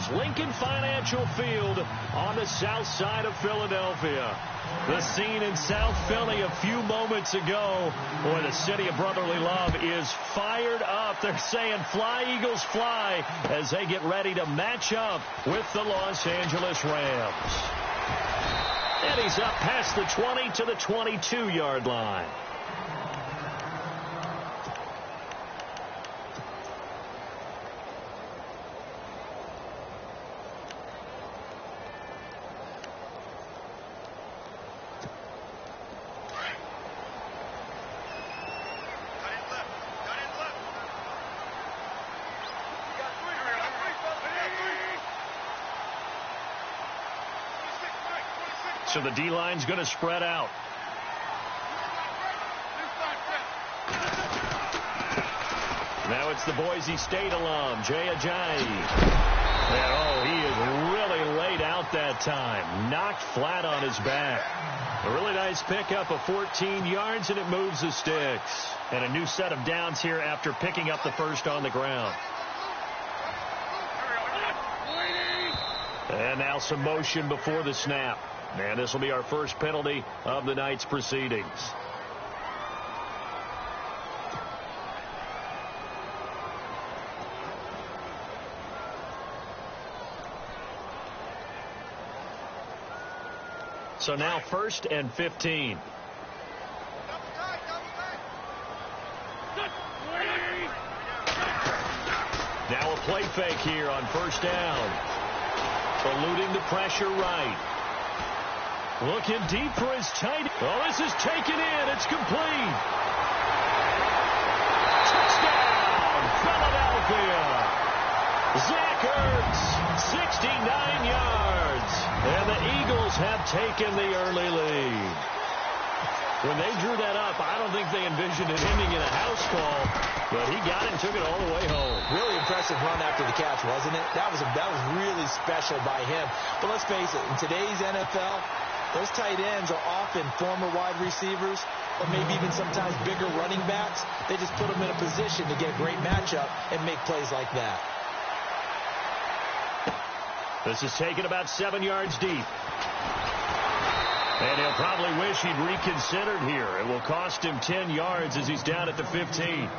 Eagles. Lincoln Financial Field on the south side of Philadelphia. The scene in South Philly a few moments ago. Boy, the city of brotherly love is fired up. They're saying, fly, Eagles, fly, as they get ready to match up with the Los Angeles Rams. And he's up past the 20 to the 22-yard line. So the D-line's going to spread out. Now it's the Boise State alum, Jay Ajayi. And, oh, he is really laid out that time. Knocked flat on his back. A really nice pickup of 14 yards, and it moves the sticks. And a new set of downs here after picking up the first on the ground. And now some motion before the snap. And this will be our first penalty of the night's proceedings. So now 1st and 15. Now a play fake here on 1st down. Eluding the pressure right. Looking deep for his tight. Oh, this is taken in. It's complete. Touchdown, Philadelphia. Zach Ertz, 69 yards. And the Eagles have taken the early lead. When they drew that up, I don't think they envisioned it ending in a house call, but he got it and took it all the way home. Really impressive run after the catch, wasn't it? That was really special by him. But let's face it, in today's NFL, those tight ends are often former wide receivers or maybe even sometimes bigger running backs. They just put them in a position to get a great matchup and make plays like that. This is taken about 7 yards deep. And he'll probably wish he'd reconsidered here. It will cost him 10 yards as he's down at the 15.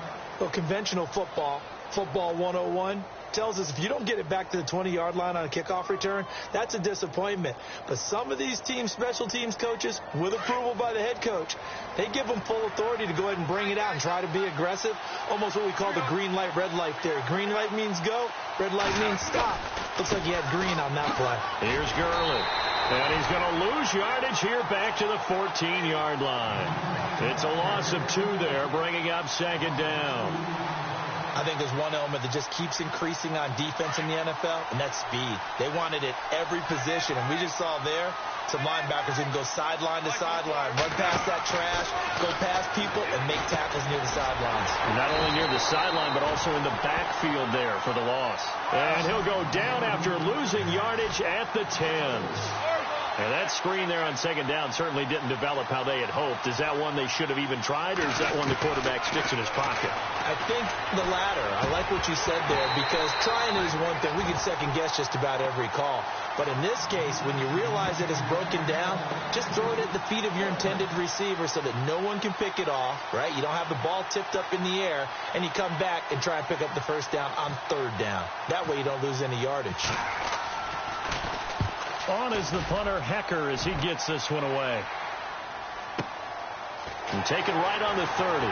Well, conventional football 101, tells us if you don't get it back to the 20-yard line on a kickoff return, that's a disappointment. But some of these teams, special teams coaches, with approval by the head coach, they give them full authority to go ahead and bring it out and try to be aggressive, almost what we call the green light, red light theory. Green light means go, red light means stop. Looks like he had green on that play. Here's Gurley. And he's going to lose yardage here back to the 14-yard line. It's a loss of 2 there, bringing up 2nd down. I think there's one element that just keeps increasing on defense in the NFL, and that's speed. They want it at every position, and we just saw there some linebackers who can go sideline to sideline, run past that trash, go past people, and make tackles near the sidelines. Not only near the sideline, but also in the backfield there for the loss. And he'll go down after losing yardage at the 10s. And that screen there on 2nd down certainly didn't develop how they had hoped. Is that one they should have even tried, or is that one the quarterback sticks in his pocket? I think the latter. I like what you said there, because trying is one thing. We can second-guess just about every call. But in this case, when you realize that it's broken down, just throw it at the feet of your intended receiver so that no one can pick it off, right? You don't have the ball tipped up in the air, and you come back and try and pick up the 1st down on 3rd down. That way you don't lose any yardage. On is the punter, Hecker, as he gets this one away. And taken right on the 30.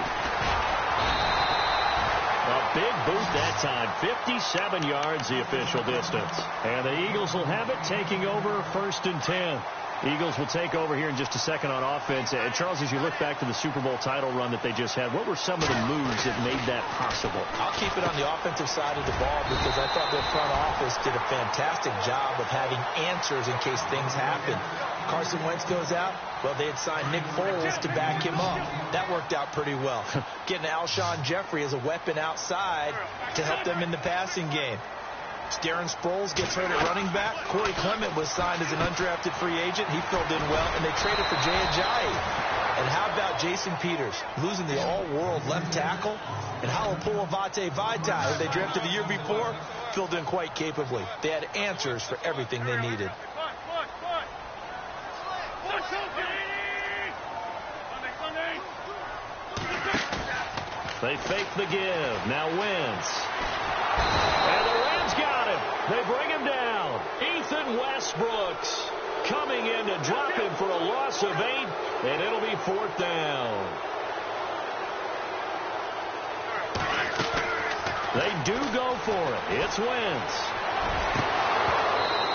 A big boot that time. 57 yards the official distance. And the Eagles will have it, taking over 1st and 10. Eagles will take over here in just a second on offense. And Charles, as you look back to the Super Bowl title run that they just had, what were some of the moves that made that possible? I'll keep it on the offensive side of the ball, because I thought their front office did a fantastic job of having answers in case things happen. Carson Wentz goes out. Well, they had signed Nick Foles to back him up. That worked out pretty well. Getting Alshon Jeffrey as a weapon outside to help them in the passing game. Darren Sproles gets hurt at running back. Corey Clement was signed as an undrafted free agent. He filled in well, and they traded for Jay Ajayi. And how about Jason Peters losing the all-world left tackle? And Halapoulivaati Vaitai, who they drafted the year before, filled in quite capably. They had answers for everything they needed. They fake the give. Now Wentz. And the Rams got him. They bring him down. Ethan Westbrooks coming in to drop him for a loss of 8, and it'll be 4th down. They do go for it. It's Wentz.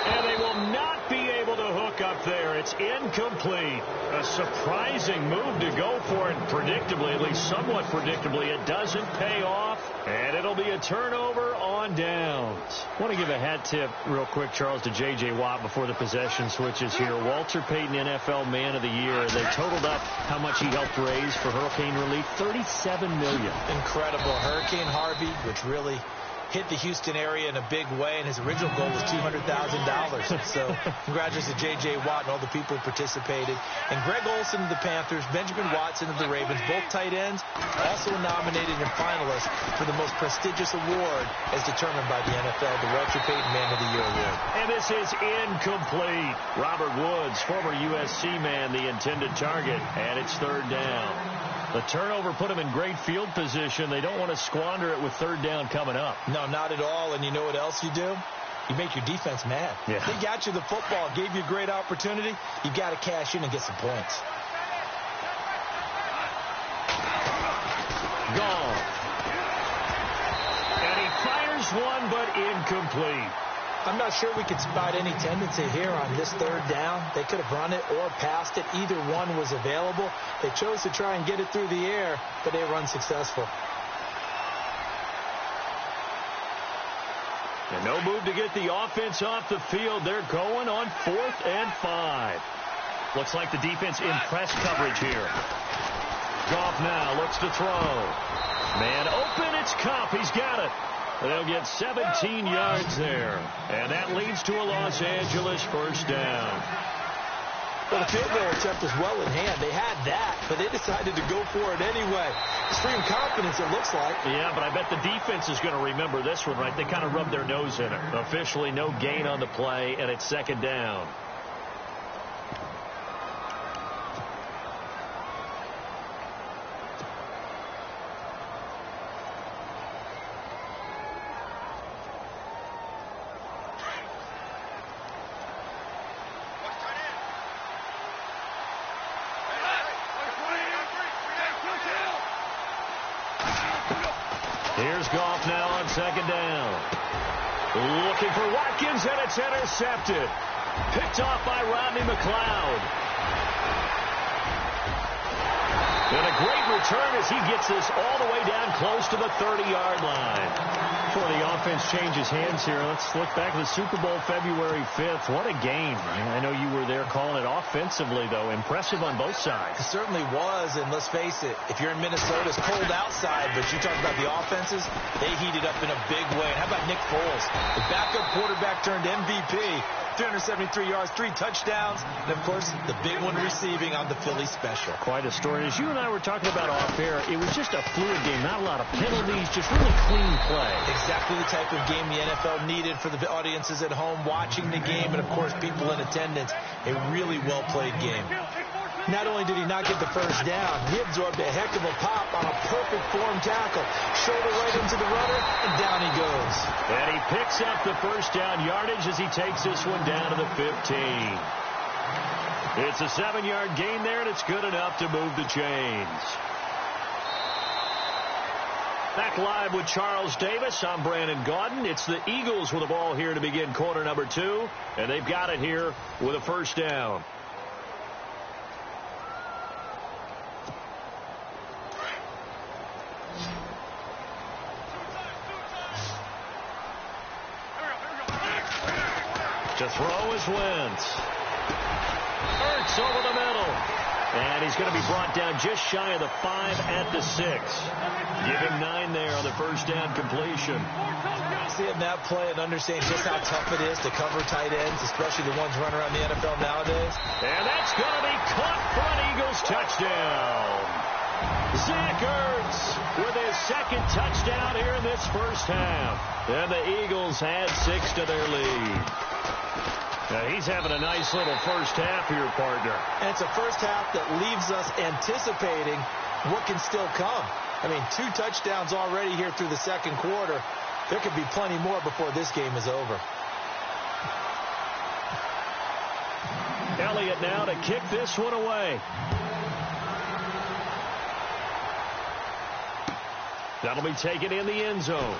And they will not be able to hook up there. It's incomplete. A surprising move to go for it predictably, at least somewhat predictably. It doesn't pay off, and it'll be a turnover on downs. I want to give a hat tip real quick, Charles, to J.J. Watt before the possession switches here. Walter Payton, NFL Man of the Year. They totaled up how much he helped raise for hurricane relief, $37 million. Incredible. Hurricane Harvey, which really hit the Houston area in a big way, and his original goal was $200,000. So congratulations to J.J. Watt and all the people who participated. And Greg Olsen of the Panthers, Benjamin Watson of the Ravens, both tight ends, also nominated and finalists for the most prestigious award as determined by the NFL, the Walter Payton Man of the Year Award. And this is incomplete. Robert Woods, former USC man, the intended target, and it's 3rd down. The turnover put them in great field position. They don't want to squander it with 3rd down coming up. No, not at all. And you know what else you do? You make your defense mad. Yeah. They got you the football, gave you a great opportunity. You got to cash in and get some points. Gone. And he fires one, but incomplete. I'm not sure we could spot any tendency here on this 3rd down. They could have run it or passed it. Either one was available. They chose to try and get it through the air, but they were unsuccessful. And no move to get the offense off the field. They're going on 4th and 5. Looks like the defense in press coverage here. Goff now looks to throw. Man open, it's Kupp. He's got it. They'll get 17 yards there. And that leads to a Los Angeles 1st down. Well, the field goal attempt was well in hand. They had that, but they decided to go for it anyway. Extreme confidence, it looks like. Yeah, but I bet the defense is going to remember this one, right? They kind of rubbed their nose in it. Officially, no gain on the play, and it's 2nd down. Here's Goff now on 2nd down. Looking for Watkins, and it's intercepted. Picked off by Rodney McLeod. And a great return as he gets this all the way down close to the 30-yard line. Before the offense changes hands here, let's look back at the Super Bowl February 5th. What a game. I know you were there calling it offensively, though. Impressive on both sides. It certainly was, and let's face it, if you're in Minnesota, it's cold outside, but you talk about the offenses, they heated up in a big way. And how about Nick Foles? The backup quarterback turned MVP. 373 yards, 3 touchdowns, and, of course, the big one receiving on the Philly special. Quite a story. As you and I were talking about off air, it was just a fluid game. Not a lot of penalties, just really clean play. Exactly the type of game the NFL needed for the audiences at home watching the game and, of course, people in attendance. A really well-played game. Not only did he not get the 1st down, he absorbed a heck of a pop on a perfect form tackle. Shoulder right into the runner, and down he goes. And he picks up the 1st down yardage as he takes this one down to the 15. It's a 7-yard gain there, and it's good enough to move the chains. Back live with Charles Davis. I'm Brandon Gaudin. It's the Eagles with the ball here to begin quarter number 2, and they've got it here with a 1st down. To throw is Wentz. Ertz over the middle. And he's going to be brought down just shy of the 5 at the 6. Give him 9 there on the 1st down completion. Seeing that play and understanding just how tough it is to cover tight ends, especially the ones running around the NFL nowadays. And that's going to be caught for an Eagles touchdown. Zach Ertz with his second touchdown here in this first half. And the Eagles add 6 to their lead. Now he's having a nice little first half here, partner. And it's a first half that leaves us anticipating what can still come. I mean, 2 touchdowns already here through the second quarter. There could be plenty more before this game is over. Elliott now to kick this one away. That'll be taken in the end zone.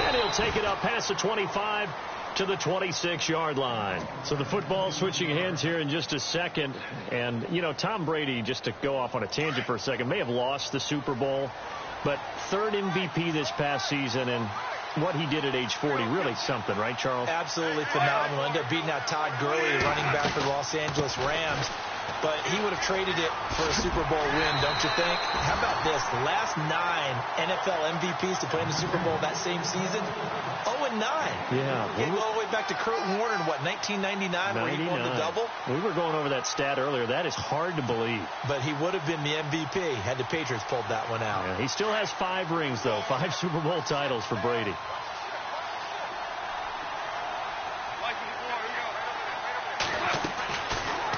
And he'll take it up past the 25 to the 26-yard line. So the football switching hands here in just a second. And, you know, Tom Brady, just to go off on a tangent for a second, may have lost the Super Bowl, but third MVP this past season, and what he did at age 40, really something, right, Charles? Absolutely phenomenal. Ended up beating out Todd Gurley, running back for the Los Angeles Rams. But he would have traded it for a Super Bowl win, don't you think? How about this? The last 9 NFL MVPs to play in the Super Bowl that same season, 0-9. Yeah. Getting all the way back to Kurt Warner in, what, 1999, where he won the double? We were going over that stat earlier. That is hard to believe. But he would have been the MVP had the Patriots pulled that one out. Yeah, he still has 5 rings, though. 5 Super Bowl titles for Brady.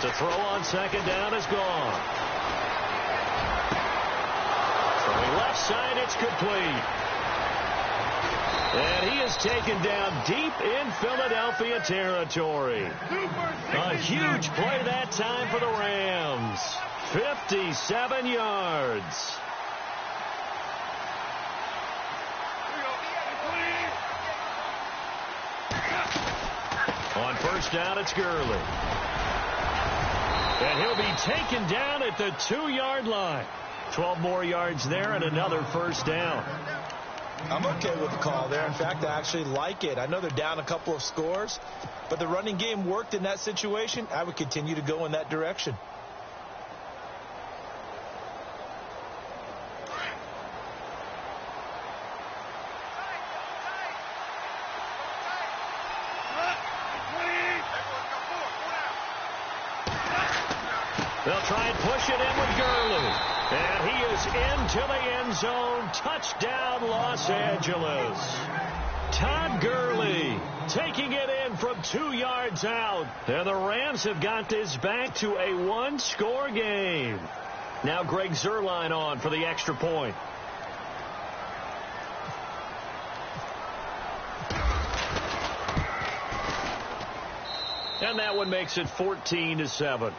The throw on second down is gone. From the left side, it's complete. And he is taken down deep in Philadelphia territory. A huge play that time for the Rams. 57 yards. On first down, it's Gurley. And he'll be taken down at the 2-yard line. 12 more yards there and another first down. I'm okay with the call there. In fact, I actually like it. I know they're down a couple of scores, but the running game worked in that situation. I would continue to go in that direction. They'll try and push it in with Gurley. And he is into the end zone. Touchdown, Los Angeles. Todd Gurley taking it in from 2 yards out. And the Rams have got this back to a 1-score game. Now Greg Zuerlein on for the extra point. And that one makes it 14-7.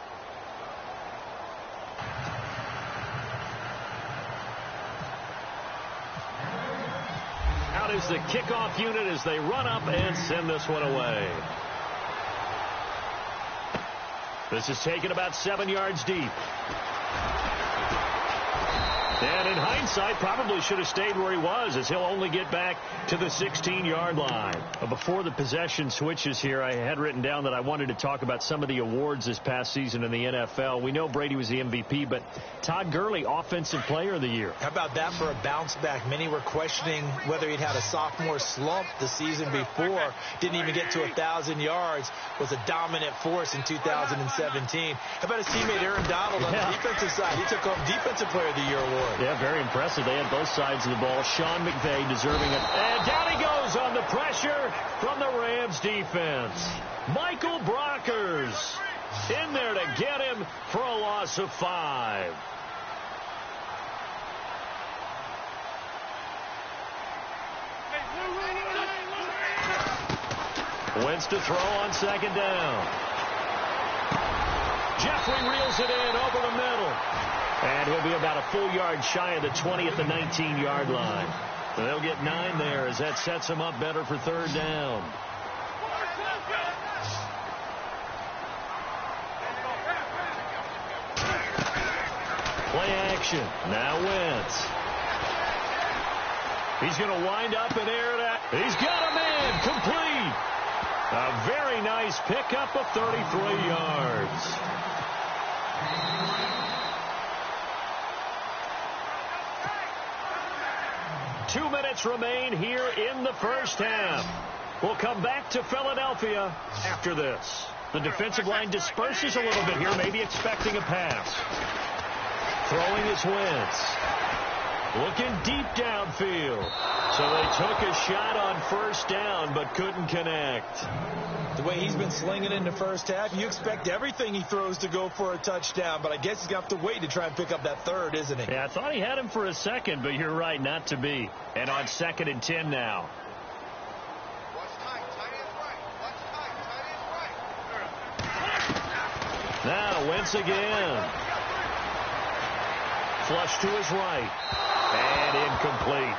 Out is the kickoff unit as they run up and send this one away. This is taken about 7 yards deep. And in hindsight, probably should have stayed where he was, as he'll only get back to the 16-yard line. Before the possession switches here, I had written down that I wanted to talk about some of the awards this past season in the NFL. We know Brady was the MVP, but Todd Gurley, Offensive Player of the Year. How about that for a bounce back? Many were questioning whether he'd had a sophomore slump the season before. Didn't even get to 1,000 yards. Was a dominant force in 2017. How about his teammate Aaron Donald on the defensive side? He took home Defensive Player of the Year award. Yeah, very impressive. They had both sides of the ball. Sean McVay deserving it. And down he goes on the pressure from the Rams defense. Michael Brockers in there to get him for a loss of 5. Wentz to throw on second down. Jeffrey reels it in over the middle. And he'll be about a full yard shy of the 20 at the 19-yard line. They'll get 9 there as that sets them up better for third down. Play action. Now Wentz. He's going to wind up and air it out. He's got a man complete. A very nice pickup of 33 yards. Two minutes remain here in the first half. We'll come back to Philadelphia after this. The defensive line disperses a little bit here, maybe expecting a pass. Throwing is Wentz. Looking deep downfield. So they took a shot on first down, but couldn't connect. The way he's been slinging in the first half, you expect everything he throws to go for a touchdown, but I guess he's going to have to wait to try and pick up that third, isn't he? Yeah, I thought he had him for a second, but you're right, not to be. And on 2nd and 10 now. Now, Wentz again. Flush to his right. And incomplete.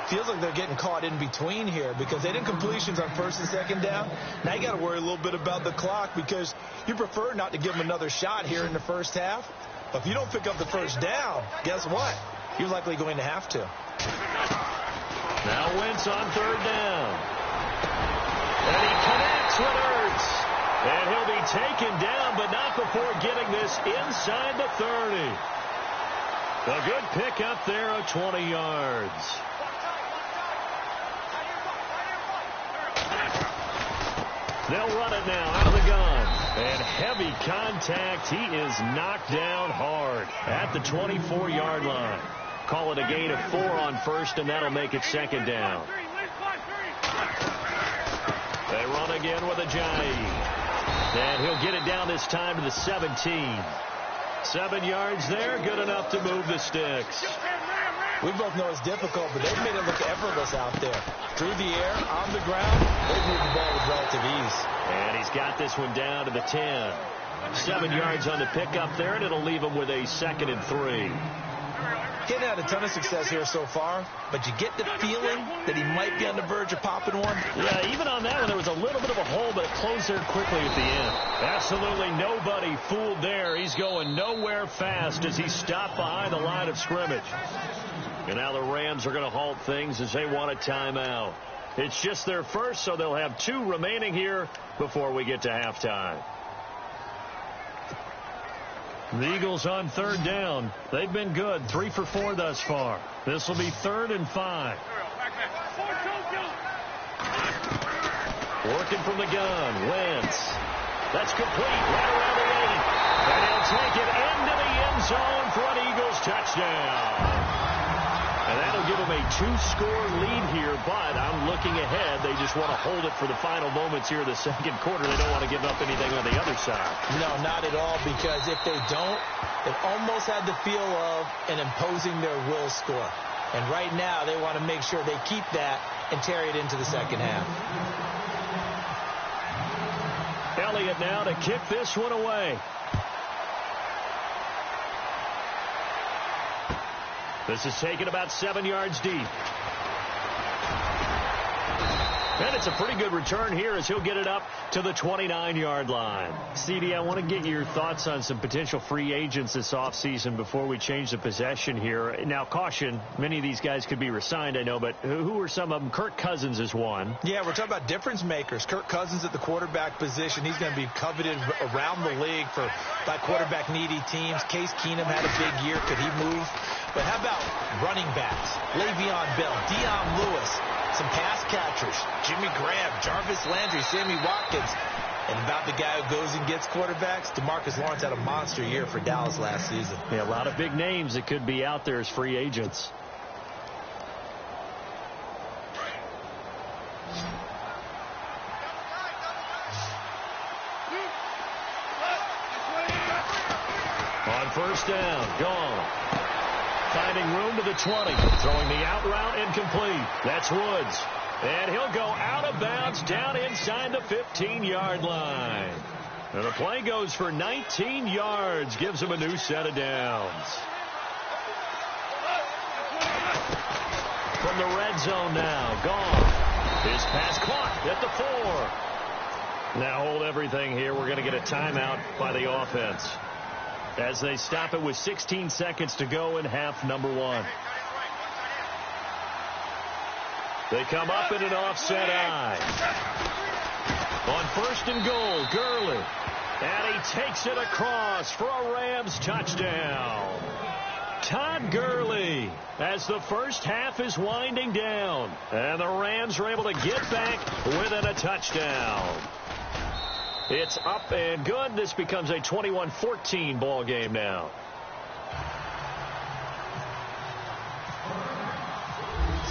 Feels like they're getting caught in between here because they did completions on 1st and 2nd down. Now you got to worry a little bit about the clock because you prefer not to give them another shot here in the first half. But if you don't pick up the first down, guess what? You're likely going to have to. Now Wentz on 3rd down. And he connects with Ertz. And he'll be taken down, but not before getting this inside the 30. A good pickup there of 20 yards. They'll run it now out of the gun. And heavy contact. He is knocked down hard at the 24-yard line. Call it a gain of 4 on 1st, and that'll make it 2nd down. They run again with Ajayi. And he'll get it down this time to the 17. 7 yards there, good enough to move the sticks. We both know it's difficult, but they've made it look effortless out there. Through the air, on the ground, they've moved the ball with relative ease. And he's got this one down to the 10. 7 yards on the pickup there, and it'll leave him with a 2nd and 3. Getting had a ton of success here so far, but you get the feeling that he might be on the verge of popping one. Yeah, even on that one, there was a little bit of a hole, but it closed there quickly at the end. Absolutely nobody fooled there. He's going nowhere fast as he stopped behind the line of scrimmage. And now the Rams are going to halt things as they want a timeout. It's just their first, so they'll have 2 remaining here before we get to halftime. The Eagles on 3rd down. They've been good, 3 for 4 thus far. This will be 3rd and 5. Working from the gun, Wentz. That's complete, right around the 8. And he'll take it into the end zone for an Eagles touchdown. And that'll give them a 2-score lead here, but I'm looking ahead. They just want to hold it for the final moments here in the 2nd quarter. They don't want to give up anything on the other side. No, not at all, because if they don't, it almost had the feel of an imposing their will score. And right now, they want to make sure they keep that and carry it into the 2nd half. Elliott now to kick this one away. This is taken about 7 yards deep. And it's a pretty good return here as he'll get it up to the 29-yard line. CD, I want to get your thoughts on some potential free agents this offseason before we change the possession here. Now, caution, many of these guys could be re-signed, I know, but who are some of them? Kirk Cousins is one. Yeah, we're talking about difference makers. Kirk Cousins at the quarterback position. He's going to be coveted around the league by quarterback-needy teams. Case Keenum had a big year. Could he move? But how about running backs? Le'Veon Bell, Dion Lewis, some pass catchers, Jimmy Graham, Jarvis Landry, Sammy Watkins. And about the guy who goes and gets quarterbacks, DeMarcus Lawrence had a monster year for Dallas last season. Yeah, a lot of big names that could be out there as free agents. On 1st down, gone. Finding room to the 20. Throwing the out route incomplete. That's Woods. And he'll go out of bounds down inside the 15-yard line. And the play goes for 19 yards. Gives him a new set of downs. From the red zone now. Gone. His pass caught at the 4. Now hold everything here. We're going to get a timeout by the offense as they stop it with 16 seconds to go in half number 1. They come up in an offset eye. On 1st and goal, Gurley. And he takes it across for a Rams touchdown. Todd Gurley as the first half is winding down. And the Rams are able to get back within a touchdown. It's up and good. This becomes a 21-14 ball game now.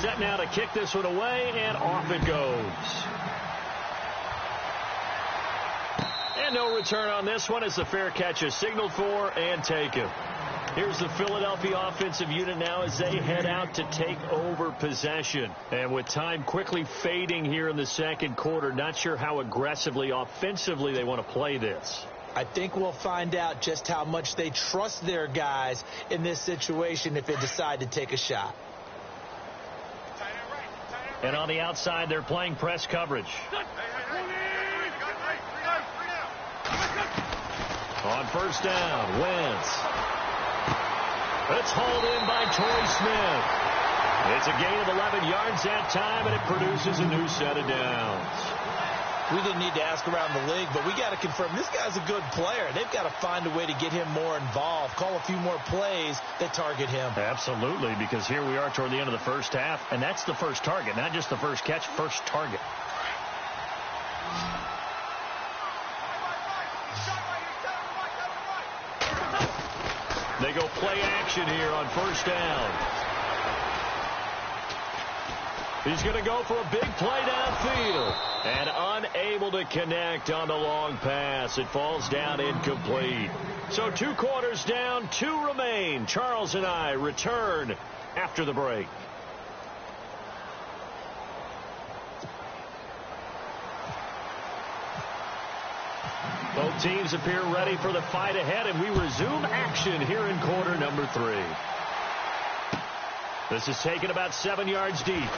Set now to kick this one away, and off it goes. And no return on this one as the fair catch is signaled for and taken. Here's the Philadelphia offensive unit now as they head out to take over possession. And with time quickly fading here in the second quarter, not sure how aggressively, offensively they want to play this. I think we'll find out just how much they trust their guys in this situation if they decide to take a shot. And on the outside, they're playing press coverage. On first down, Wentz. It's hauled in by Torrey Smith. It's a gain of 11 yards that time, and it produces a new set of downs. We didn't need to ask around the league, but we got to confirm this guy's a good player. They've got to find a way to get him more involved, call a few more plays that target him. Absolutely, because here we are toward the end of the first half, and that's the first target, not just the first catch, first target. They go play action here on first down. He's going to go for a big play downfield. And unable to connect on the long pass. It falls down incomplete. So 2 quarters down, 2 remain. Charles and I return after the break. Both teams appear ready for the fight ahead, and we resume action here in quarter number 3. This is taken about 7 yards deep.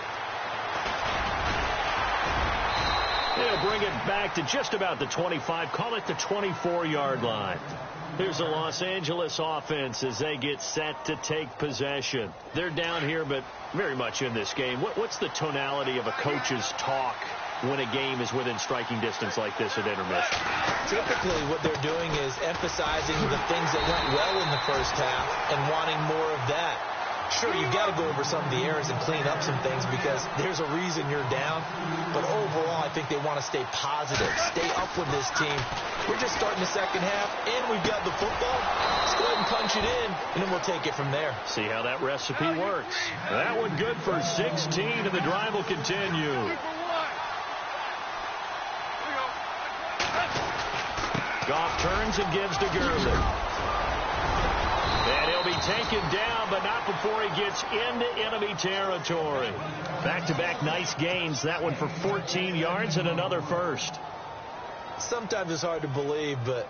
They'll bring it back to just about the 25, call it the 24-yard line. Here's the Los Angeles offense as they get set to take possession. They're down here, but very much in this game. What's the tonality of a coach's talk when a game is within striking distance like this at intermission? Typically what they're doing is emphasizing the things that went well in the first half and wanting more of that. Sure, you've got to go over some of the errors and clean up some things because there's a reason you're down. But overall, I think they want to stay positive, stay up with this team. We're just starting the second half, and we've got the football. Let's go ahead and punch it in, and then we'll take it from there. See how that recipe works. That one good for 16, and the drive will continue. Goff turns and gives to Gurley. And he'll be taken down, but not before he gets into enemy territory. Back-to-back nice gains. That one for 14 yards and another first. Sometimes it's hard to believe, but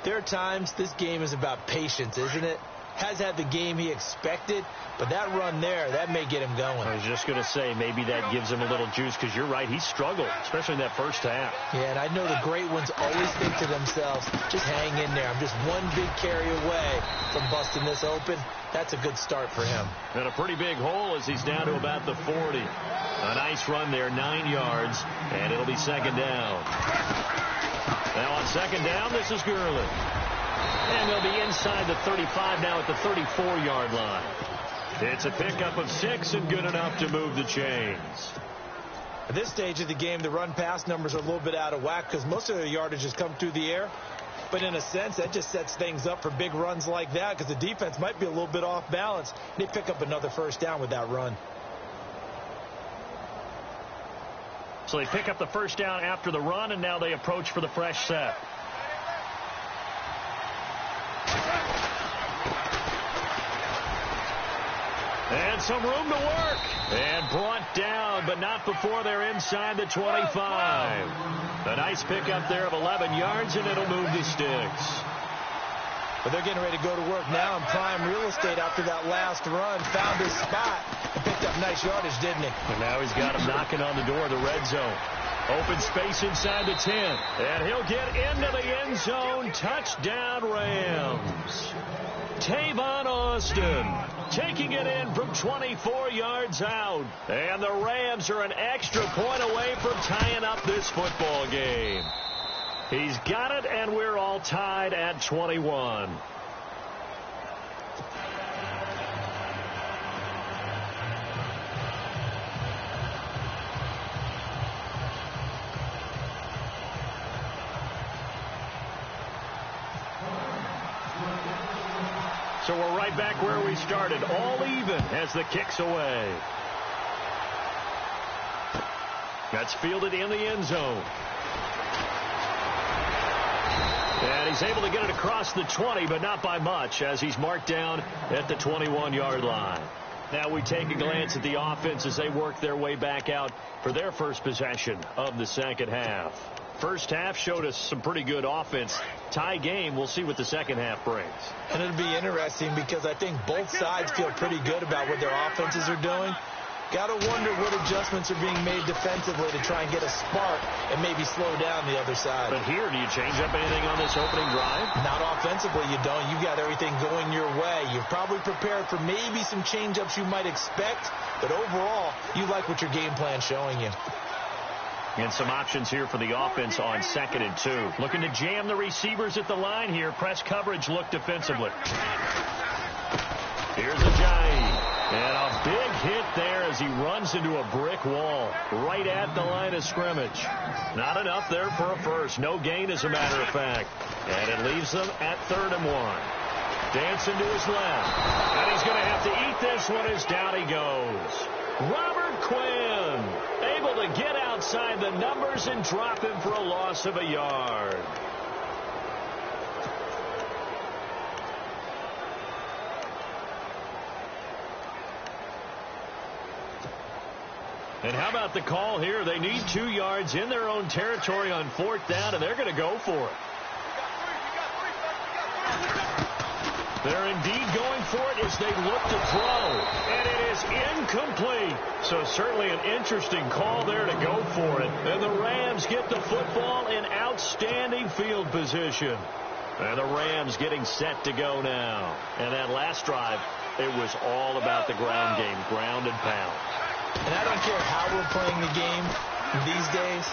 there are times this game is about patience, isn't it? Has had the game he expected, but that run there, that may get him going. I was just going to say, maybe that gives him a little juice, because you're right, he struggled, especially in that first half. Yeah, and I know the great ones always think to themselves, just hang in there. I'm just one big carry away from busting this open. That's a good start for him. And a pretty big hole as he's down to about the 40. A nice run there, 9 yards, and it'll be second down. Now on second down, this is Gurley. And they'll be inside the 35 now at the 34-yard line. It's a pickup of 6 and good enough to move the chains. At this stage of the game, the run-pass numbers are a little bit out of whack because most of their yardage has come through the air. But in a sense, that just sets things up for big runs like that because the defense might be a little bit off balance. They pick up another first down with that run. So they pick up the first down after the run, and now they approach for the fresh set. And some room to work. And brought down, but not before they're inside the 25. A nice pickup there of 11 yards, and it'll move the sticks. But they're getting ready to go to work now in prime real estate after that last run. Found his spot and picked up nice yardage, didn't he? And now he's got him knocking on the door of the red zone. Open space inside the 10. And he'll get into the end zone. Touchdown, Rams. Tavon Austin taking it in from 24 yards out. And the Rams are an extra point away from tying up this football game. He's got it, and we're all tied at 21. So we're right back where we started, all even as the kick's away. That's fielded in the end zone. And he's able to get it across the 20, but not by much, as he's marked down at the 21-yard line. Now we take a glance at the offense as they work their way back out for their first possession of the second half. First half showed us some pretty good offense. Tie game, we'll see what the second half brings. And it'll be interesting because I think both sides feel pretty good about what their offenses are doing. Got to wonder what adjustments are being made defensively to try and get a spark and maybe slow down the other side. But here, do you change up anything on this opening drive? Not offensively, you don't. You got everything going your way. You're probably prepared for maybe some change-ups you might expect, but overall, you like what your game plan's showing you. And some options here for the offense on 2nd and 2. Looking to jam the receivers at the line here. Press coverage look defensively. Here's Ajayi. And a big hit there as he runs into a brick wall right at the line of scrimmage. Not enough there for a first. No gain, as a matter of fact. And it leaves them at 3rd and 1. Dancing to his left. And he's going to have to eat this one as down he goes. Robert Quinn able to get outside the numbers and drop him for a loss of a yard. And how about the call here? They need 2 yards in their own territory on 4th down, and they're going to go for it. They're indeed going for it as they look to throw. And it is incomplete. So certainly an interesting call there to go for it. And the Rams get the football in outstanding field position. And the Rams getting set to go now. And that last drive, it was all about the ground game, ground and pound. And I don't care how we're playing the game these days,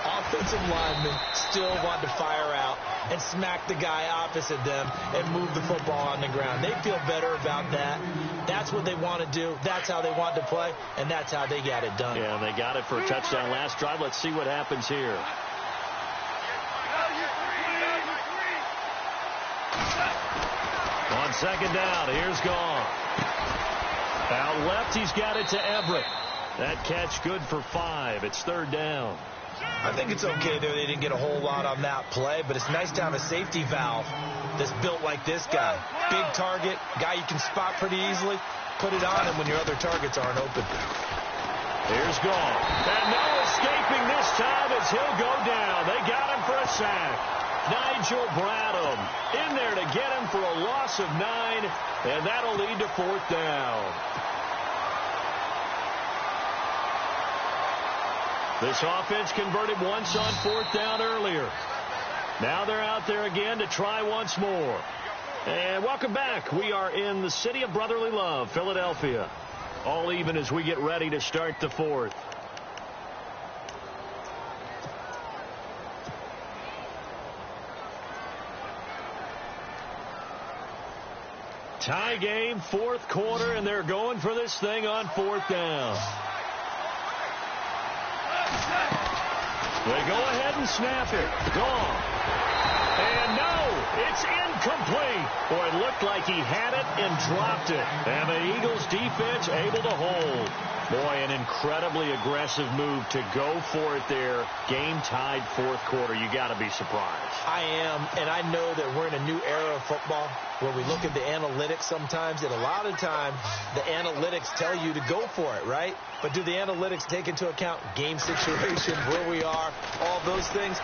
offensive linemen still want to fire out and smack the guy opposite them and move the football on the ground. They feel better about that. That's what they want to do. That's how they want to play, and that's how they got it done. Yeah, they got it for a touchdown last drive. Let's see what happens here. On 2nd down, here's Gone. Out left, he's got it to Everett. That catch good for 5. It's 3rd down. I think it's okay there. They didn't get a whole lot on that play, but it's nice to have a safety valve that's built like this guy. Big target, guy you can spot pretty easily. Put it on him when your other targets aren't open. Here's Gone. And no escaping this time as he'll go down. They got him for a sack. Nigel Bradham in there to get him for a loss of 9, and that'll lead to 4th down. This offense converted once on 4th down earlier. Now they're out there again to try once more. And welcome back. We are in the city of brotherly love, Philadelphia. All even as we get ready to start the 4th. Tie game, 4th quarter, and they're going for this thing on 4th down. They go ahead and snap it. Gone. And no, it's incomplete. Boy, it looked like he had it and dropped it. And the Eagles defense able to hold. Boy, an incredibly aggressive move to go for it there. Game tied 4th quarter. You got to be surprised. I am, and I know that we're in a new era of football where we look at the analytics sometimes, and a lot of times the analytics tell you to go for it, right? But do the analytics take into account game situation, where we are, all those things?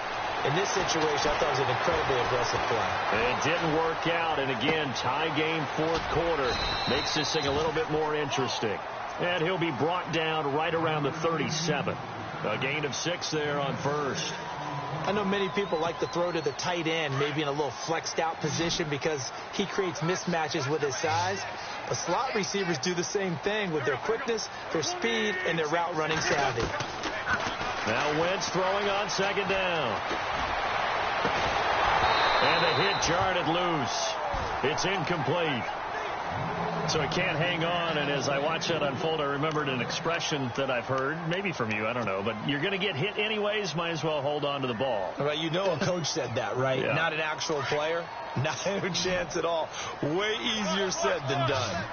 In this situation, I thought it was an incredibly aggressive play. It didn't work out, and again, tie game 4th quarter makes this thing a little bit more interesting. And he'll be brought down right around the 37. A gain of 6 there on 1st. I know many people like to throw to the tight end, maybe in a little flexed out position because he creates mismatches with his size. But slot receivers do the same thing with their quickness, their speed, and their route running savvy. Now Wentz throwing on 2nd down. And the hit jarred it loose. It's incomplete. So it can't hang on, and as I watch that unfold, I remembered an expression that I've heard, maybe from you, I don't know, but you're going to get hit anyways, might as well hold on to the ball. Right, you know a coach said that, right? Yeah. Not an actual player. Not a chance at all. Way easier said than done.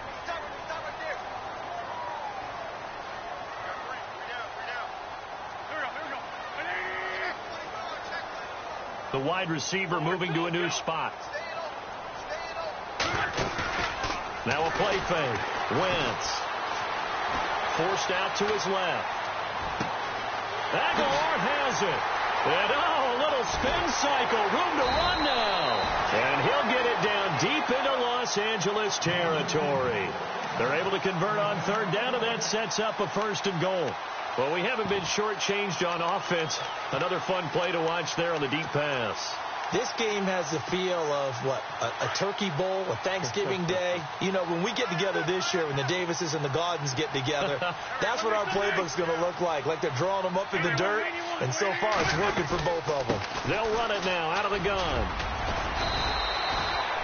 The wide receiver moving to a new spot. Now a play fake. Wentz. Forced out to his left. Aguilar has it. And a little spin cycle. Room to run now. And he'll get it down deep into Los Angeles territory. They're able to convert on third down, and that sets up a 1st and goal. Well, we haven't been shortchanged on offense. Another fun play to watch there on the deep pass. This game has the feel of, what, a turkey bowl, a Thanksgiving day. You know, when we get together this year, when the Davises and the Gaudens get together, that's what our playbook's going to look like they're drawing them up in the dirt, and so far it's working for both of them. They'll run it now out of the gun.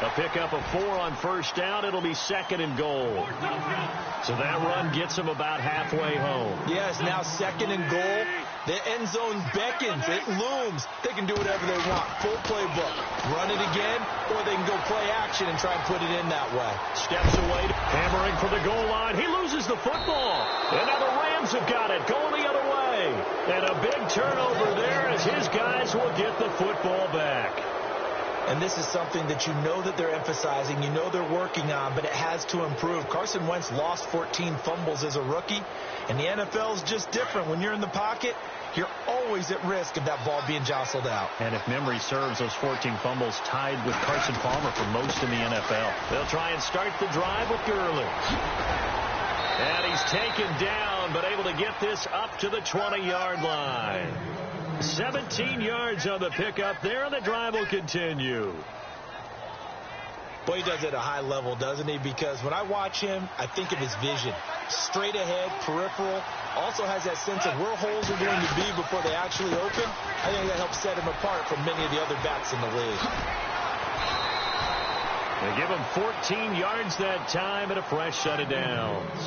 A pickup of 4 on 1st down. It'll be 2nd and goal. So that run gets them about halfway home. Yes, now 2nd and goal. The end zone beckons. It looms. They can do whatever they want. Full playbook. Run it again, or they can go play action and try and put it in that way. Steps away, hammering for the goal line. He loses the football. And now the Rams have got it, going the other way. And a big turnover there as his guys will get the football back. And this is something that you know that they're emphasizing, you know they're working on, but it has to improve. Carson Wentz lost 14 fumbles as a rookie, and the NFL is just different. When you're in the pocket, you're always at risk of that ball being jostled out. And if memory serves, those 14 fumbles tied with Carson Palmer for most in the NFL. They'll try and start the drive with Gurley. And he's taken down, but able to get this up to the 20-yard line. 17 yards on the pickup there, and the drive will continue. Boy, he does it at a high level, doesn't he? Because when I watch him, I think of his vision. Straight ahead, peripheral. Also has that sense of where holes are going to be before they actually open. I think that helps set him apart from many of the other backs in the league. They give him 14 yards that time and a fresh set of downs.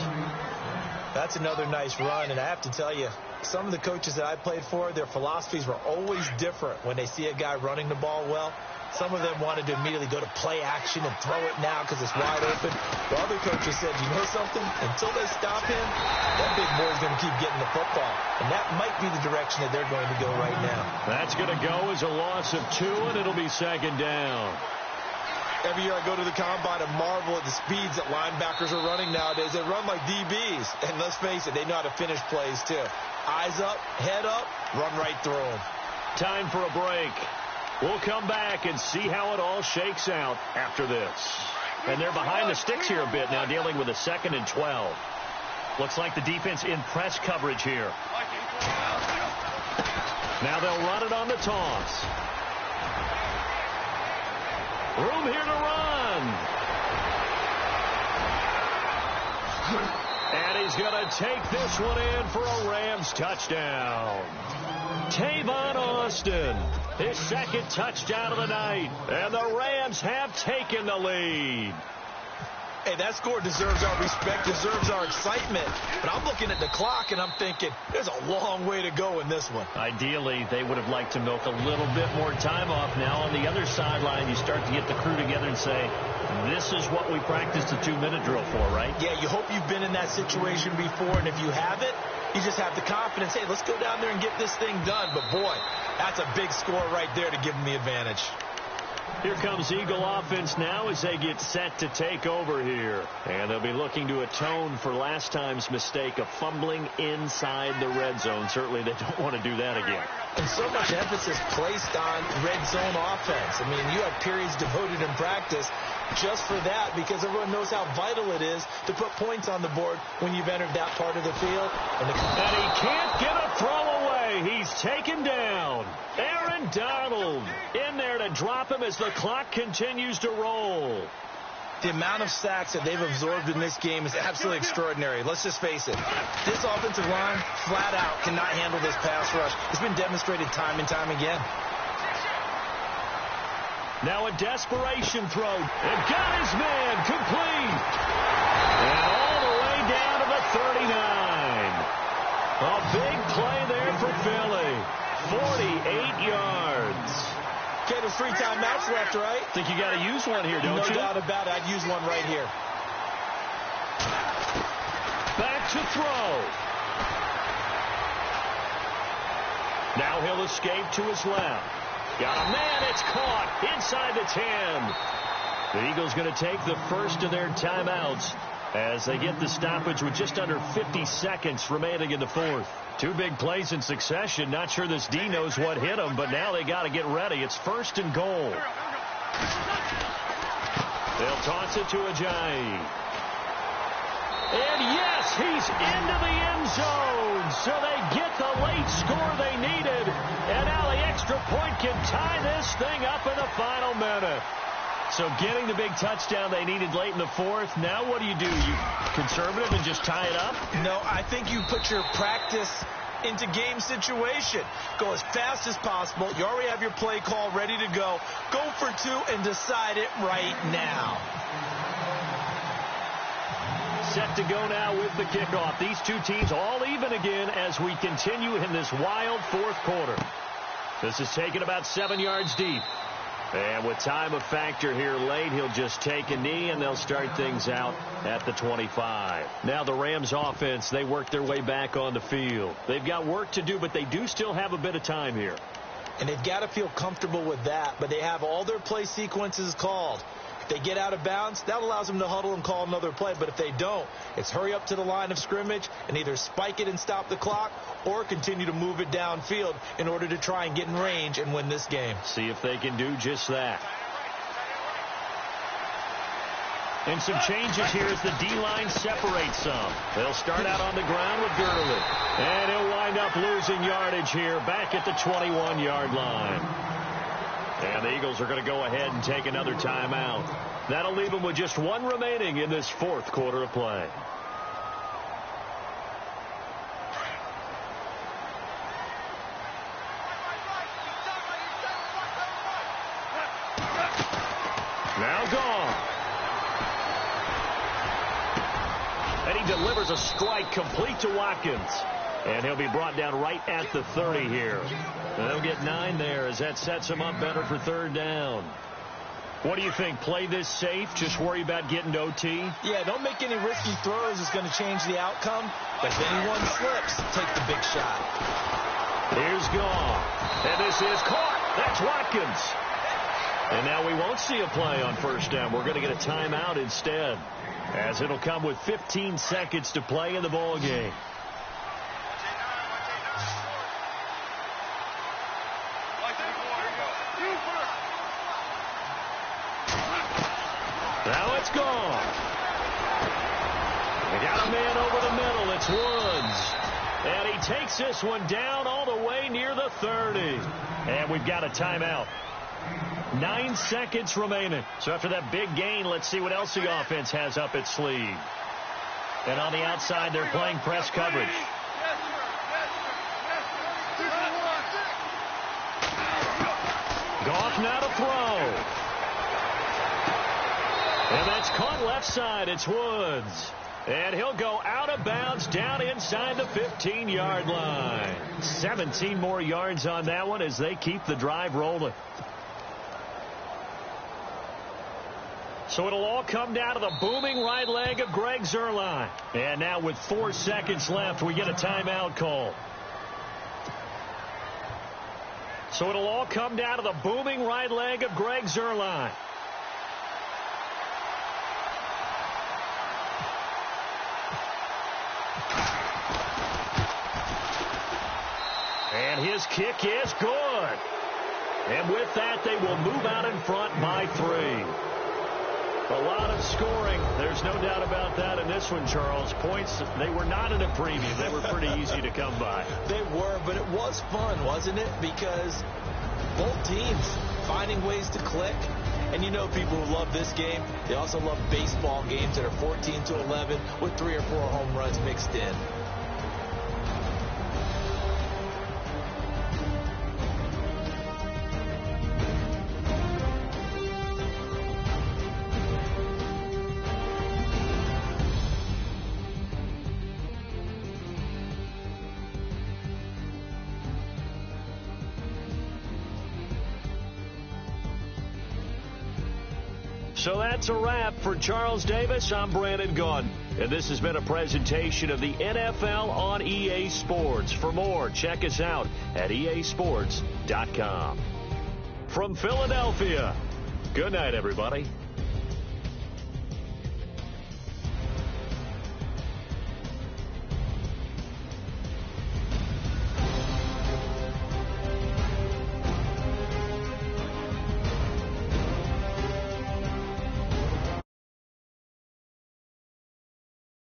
That's another nice run, and I have to tell you, some of the coaches that I played for, their philosophies were always different when they see a guy running the ball well. Some of them wanted to immediately go to play action and throw it now because it's wide open. The other coaches said, you know something? Until they stop him, that big boy's going to keep getting the football. And that might be the direction that they're going to go right now. That's going to go as a loss of 2, and it'll be 2nd down. Every year I go to the combine and marvel at the speeds that linebackers are running nowadays. They run like DBs. And let's face it, they know how to finish plays too. Eyes up, head up, run right through them. Time for a break. We'll come back and see how it all shakes out after this. And they're behind the sticks here a bit now, dealing with a 2nd and 12. Looks like the defense in press coverage here. Now they'll run it on the toss. Room here to run. And he's going to take this one in for a Rams touchdown. Tavon Austin, his 2nd touchdown of the night. And the Rams have taken the lead. Hey, that score deserves our respect, deserves our excitement. But I'm looking at the clock, and I'm thinking, there's a long way to go in this one. Ideally, they would have liked to milk a little bit more time off. Now, on the other sideline, you start to get the crew together and say, this is what we practiced a 2-minute drill for, right? Yeah, you hope you've been in that situation before, and if you haven't, you just have the confidence, hey, let's go down there and get this thing done. But, boy, that's a big score right there to give them the advantage. Here comes Eagle offense now as they get set to take over here. And they'll be looking to atone for last time's mistake of fumbling inside the red zone. Certainly they don't want to do that again. And so much emphasis placed on red zone offense. I mean, you have periods devoted in practice just for that because everyone knows how vital it is to put points on the board when you've entered that part of the field. And he can't get a throw away. He's taken down. Aaron Donald in there to drop him as the clock continues to roll. The amount of sacks that they've absorbed in this game is absolutely extraordinary. Let's just face it. This offensive line, flat out, cannot handle this pass rush. It's been demonstrated time and time again. Now a desperation throw. And got his man complete. And all the way down to the 39. A big play there for Philly. 48 yards. Okay, there's 3 timeouts left, right? Think you got to use one here, don't you? No doubt about it. I'd use one right here. Back to throw. Now he'll escape to his left. Got a man. It's caught inside the 10. The Eagles going to take the first of their timeouts as they get the stoppage with just under 50 seconds remaining in the fourth. 2 big plays in succession. Not sure this D knows what hit them, but now they got to get ready. It's first and goal. They'll toss it to Ajayi. And yes, he's into the end zone. So they get the late score they needed. And now the extra point can tie this thing up in the final minute. So getting the big touchdown they needed late in the fourth. Now what do? You conservative and just tie it up? No, I think you put your practice into game situation. Go as fast as possible. You already have your play call ready to go. Go for 2 and decide it right now. Set to go now with the kickoff. These 2 teams all even again as we continue in this wild fourth quarter. This is taken about 7 yards deep. And with time of factor here late, he'll just take a knee, and they'll start things out at the 25. Now the Rams offense, they work their way back on the field. They've got work to do, but they do still have a bit of time here. And they've got to feel comfortable with that, but they have all their play sequences called. If they get out of bounds, that allows them to huddle and call another play. But if they don't, it's hurry up to the line of scrimmage and either spike it and stop the clock or continue to move it downfield in order to try and get in range and win this game. See if they can do just that. And some changes here as the D-line separates some. They'll start out on the ground with Gurley. And he'll wind up losing yardage here back at the 21-yard line. And the Eagles are going to go ahead and take another timeout. That'll leave them with just 1 remaining in this fourth quarter of play. Now gone. And he delivers a strike complete to Watkins. And he'll be brought down right at the 30 here. And they'll get 9 there as that sets him up better for third down. What do you think? Play this safe? Just worry about getting to OT? Yeah, don't make any risky throws. It's going to change the outcome. But if anyone slips, take the big shot. Here's gone. And this is caught. That's Watkins. And now we won't see a play on first down. We're going to get a timeout instead, as it'll come with 15 seconds to play in the ball game. Now it's gone. They got a man over the middle. It's Woods. And he takes this one down all the way near the 30. And we've got a timeout. 9 seconds remaining. So after that big gain, let's see what else the offense has up its sleeve. And on the outside, they're playing press coverage. Goff now to throw. And that's caught left side. It's Woods. And he'll go out of bounds down inside the 15-yard line. 17 more yards on that one as they keep the drive rolling. So it'll all come down to the booming right leg of Greg Zuerlein. And now with 4 seconds left, we get a timeout call. So it'll all come down to the booming right leg of Greg Zuerlein. And his kick is good. And with that, they will move out in front by 3. A lot of scoring. There's no doubt about that in this one, Charles. Points, they were not in a premium. They were pretty easy to come by. They were, but it was fun, wasn't it? Because both teams finding ways to click. And you know people who love this game, they also love baseball games that are 14-11 with 3 or 4 home runs mixed in. So that's a wrap. For Charles Davis, I'm Brandon Gunn. And this has been a presentation of the NFL on EA Sports. For more, check us out at easports.com. From Philadelphia, good night, everybody.